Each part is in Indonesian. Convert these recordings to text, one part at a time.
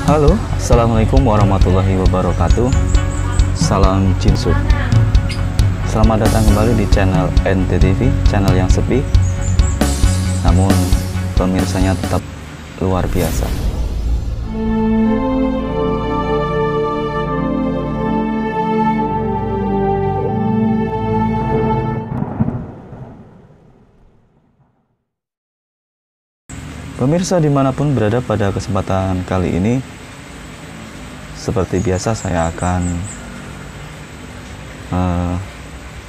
Halo, Assalamualaikum warahmatullahi wabarakatuh. Salam Jinsu. Selamat datang kembali di channel NTTV, channel yang sepi namun pemirsanya tetap luar biasa. Pemirsa dimanapun berada, pada kesempatan kali ini seperti biasa saya akan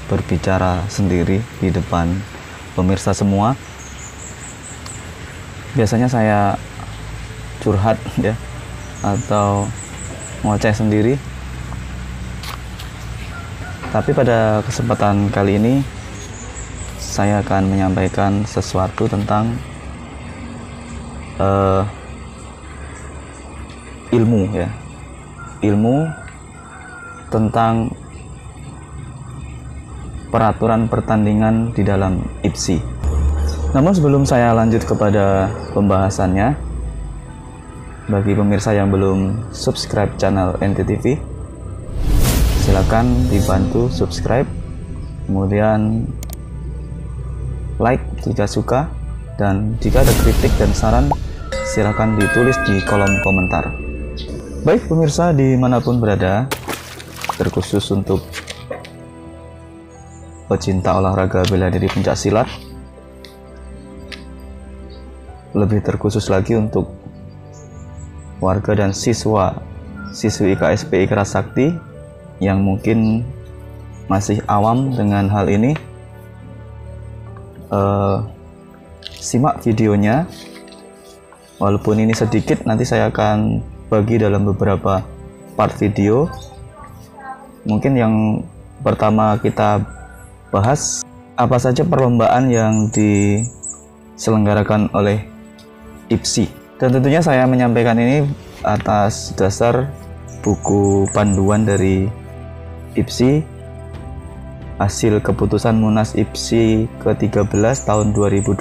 berbicara sendiri di depan pemirsa semua. Biasanya saya curhat ya, atau ngoceh sendiri, tapi pada kesempatan kali ini saya akan menyampaikan sesuatu tentang ilmu ya, ilmu tentang peraturan pertandingan di dalam IPSI. Namun sebelum saya lanjut kepada pembahasannya, bagi pemirsa yang belum subscribe channel NTTV, silakan dibantu subscribe, kemudian like jika suka, dan jika ada kritik dan saran silakan ditulis di kolom komentar. Baik pemirsa dimanapun berada, terkhusus untuk pecinta olahraga bela diri pencak silat, lebih terkhusus lagi untuk warga dan siswi KSPI Keras Sakti yang mungkin masih awam dengan hal ini, simak videonya. Walaupun ini sedikit, nanti saya akan bagi dalam beberapa part video. Mungkin yang pertama kita bahas apa saja perlombaan yang diselenggarakan oleh IPSI, dan tentunya saya menyampaikan ini atas dasar buku panduan dari IPSI, hasil keputusan Munas IPSI ke-13 tahun 2012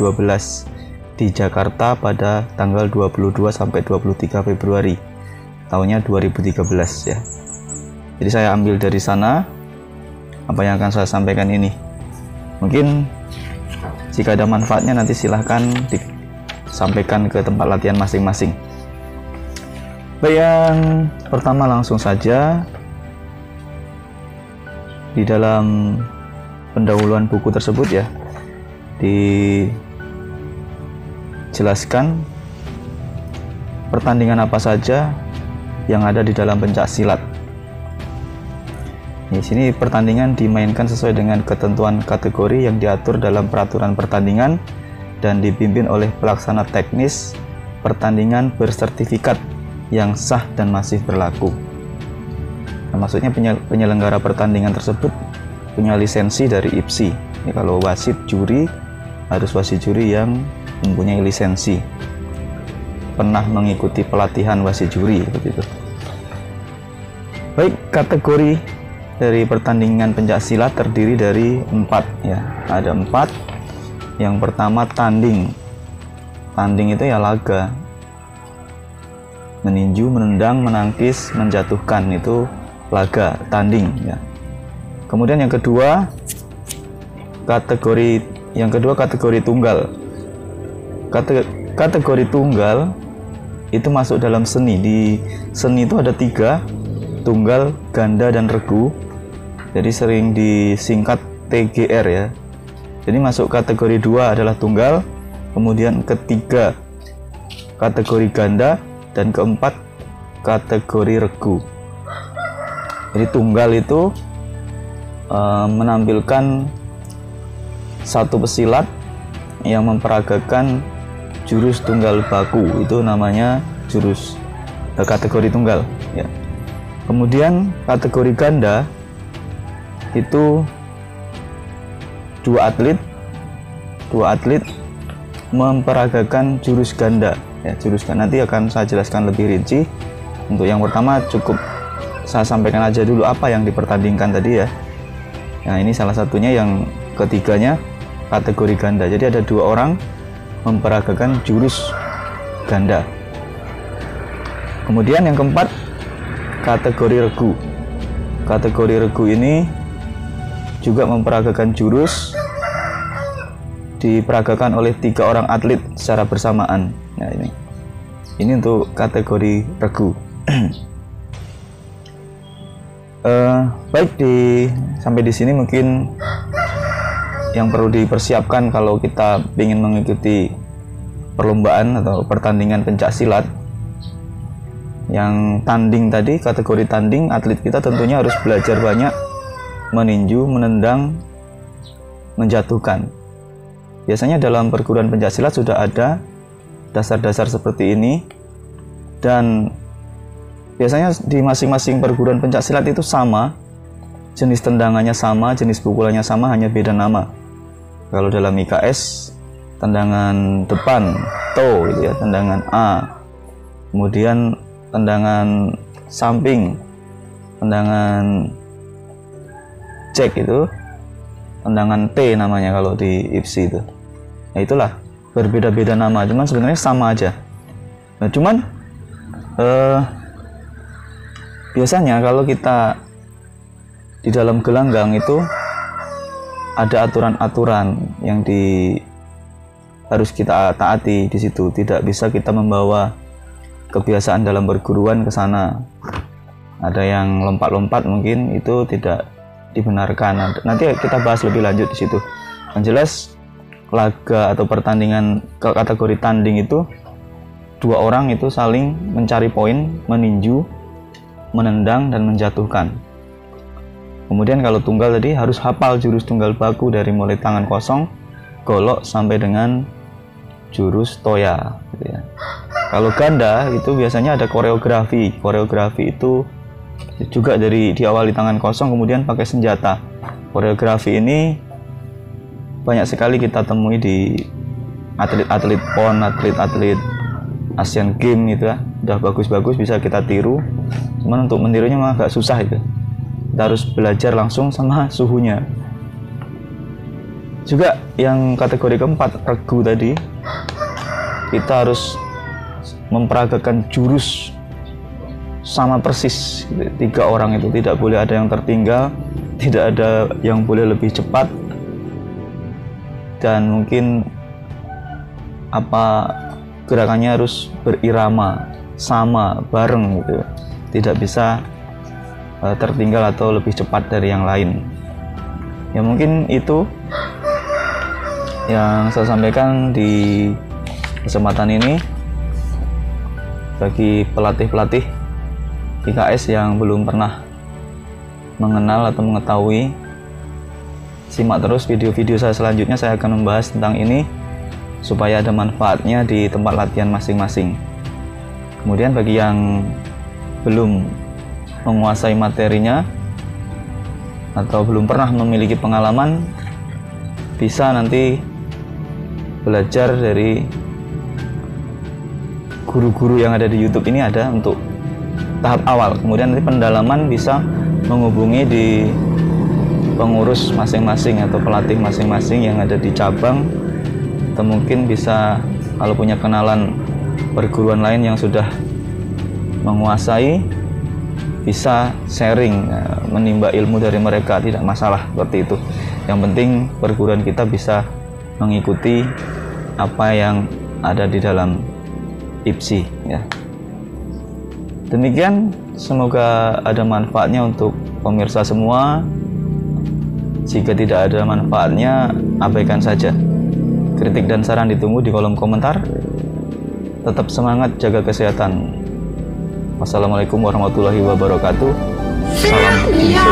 di Jakarta pada tanggal 22 sampai 23 Februari tahunnya 2013 ya. Jadi saya ambil dari sana apa yang akan saya sampaikan ini. Mungkin jika ada manfaatnya nanti silahkan disampaikan ke tempat latihan masing-masing. Baik, yang pertama langsung saja, di dalam pendahuluan buku tersebut ya dijelaskan pertandingan apa saja yang ada di dalam pencak silat. Di sini pertandingan dimainkan sesuai dengan ketentuan kategori yang diatur dalam peraturan pertandingan dan dipimpin oleh pelaksana teknis pertandingan bersertifikat yang sah dan masih berlaku. Nah, maksudnya penyelenggara pertandingan tersebut punya lisensi dari IPSI. Ini kalau wasit juri harus wasit juri yang mempunyai lisensi, pernah mengikuti pelatihan wasit juri begitu. Baik, kategori dari pertandingan pencak silat terdiri dari 4 ya. Ada 4. Yang pertama tanding. Tanding itu ya laga. Meninju, menendang, menangkis, menjatuhkan, itu laga, tanding ya. Kemudian yang kedua kategori tunggal. Kategori tunggal itu masuk dalam seni. Di seni itu ada 3, tunggal, ganda, dan regu. Jadi sering disingkat TGR ya. Jadi masuk kategori 2 adalah tunggal, kemudian ketiga kategori ganda, dan keempat kategori regu. Jadi tunggal itu menampilkan satu pesilat yang memperagakan jurus tunggal baku, itu namanya jurus kategori tunggal ya. Kemudian kategori ganda itu dua atlet memperagakan jurus ganda ya. Jurus ganda nanti akan saya jelaskan lebih rinci. Untuk yang pertama cukup saya sampaikan aja dulu apa yang dipertandingkan tadi ya. Nah, ini salah satunya. Yang ketiganya kategori ganda. Jadi ada 2 orang memperagakan jurus ganda. Kemudian yang keempat, kategori regu. Kategori regu ini juga memperagakan jurus, diperagakan oleh 3 orang atlet secara bersamaan. Nah, ini untuk kategori regu. Baik, sampai di sini mungkin yang perlu dipersiapkan kalau kita ingin mengikuti perlombaan atau pertandingan pencak silat. Yang tanding tadi, kategori tanding, atlet kita tentunya harus belajar banyak meninju, menendang, menjatuhkan. Biasanya dalam perguruan pencak silat sudah ada dasar-dasar seperti ini, dan biasanya di masing-masing perguruan pencak silat itu sama, jenis tendangannya sama, jenis pukulannya sama, hanya beda nama. Kalau dalam IKS, tendangan depan, toe gitu ya, tendangan A. Kemudian tendangan samping, tendangan cek itu, tendangan T namanya kalau di IPSI itu. Nah, itulah berbeda-beda nama, cuman sebenarnya sama aja. Nah, cuman biasanya kalau kita di dalam gelanggang itu ada aturan-aturan yang harus kita taati di situ. Tidak bisa kita membawa kebiasaan dalam perguruan ke sana. Ada yang lompat-lompat, mungkin itu tidak dibenarkan. Nanti kita bahas lebih lanjut di situ. Yang jelas laga atau pertandingan kategori tanding itu 2 orang itu saling mencari poin, meninju, menendang, dan menjatuhkan. Kemudian kalau tunggal tadi harus hafal jurus tunggal baku dari mulai tangan kosong, golok, sampai dengan jurus toya gitu ya. Kalau ganda itu biasanya ada koreografi. Koreografi itu juga diawali tangan kosong, kemudian pakai senjata. Koreografi ini banyak sekali kita temui di atlet-atlet PON, atlet-atlet Asian Games gitu ya. Udah bagus-bagus, bisa kita tiru. Cuman untuk menirunya mah agak susah itu. Kita harus belajar langsung sama suhunya. Juga yang kategori keempat, regu tadi, kita harus memperagakan jurus sama persis. 3 orang itu tidak boleh ada yang tertinggal, tidak ada yang boleh lebih cepat, dan mungkin gerakannya harus berirama, sama, bareng gitu. Tidak bisa tertinggal atau lebih cepat dari yang lain. Ya, mungkin itu yang saya sampaikan di kesempatan ini. Bagi pelatih-pelatih IKS yang belum pernah mengenal atau mengetahui, simak terus video-video saya selanjutnya. Saya akan membahas tentang ini supaya ada manfaatnya di tempat latihan masing-masing. Kemudian bagi yang belum menguasai materinya atau belum pernah memiliki pengalaman, bisa nanti belajar dari guru-guru yang ada di YouTube ini, ada untuk tahap awal. Kemudian nanti pendalaman bisa menghubungi di pengurus masing-masing atau pelatih masing-masing yang ada di cabang, atau mungkin bisa kalau punya kenalan perguruan lain yang sudah menguasai, bisa sharing, menimba ilmu dari mereka, tidak masalah seperti itu. Yang penting perguruan kita bisa mengikuti apa yang ada di dalam IPSI ya. Demikian, semoga ada manfaatnya untuk pemirsa semua. Jika tidak ada manfaatnya, abaikan saja. Kritik dan saran ditunggu di kolom komentar. Tetap semangat, jaga kesehatan. Wassalamualaikum warahmatullahi wabarakatuh. Salam Indonesia.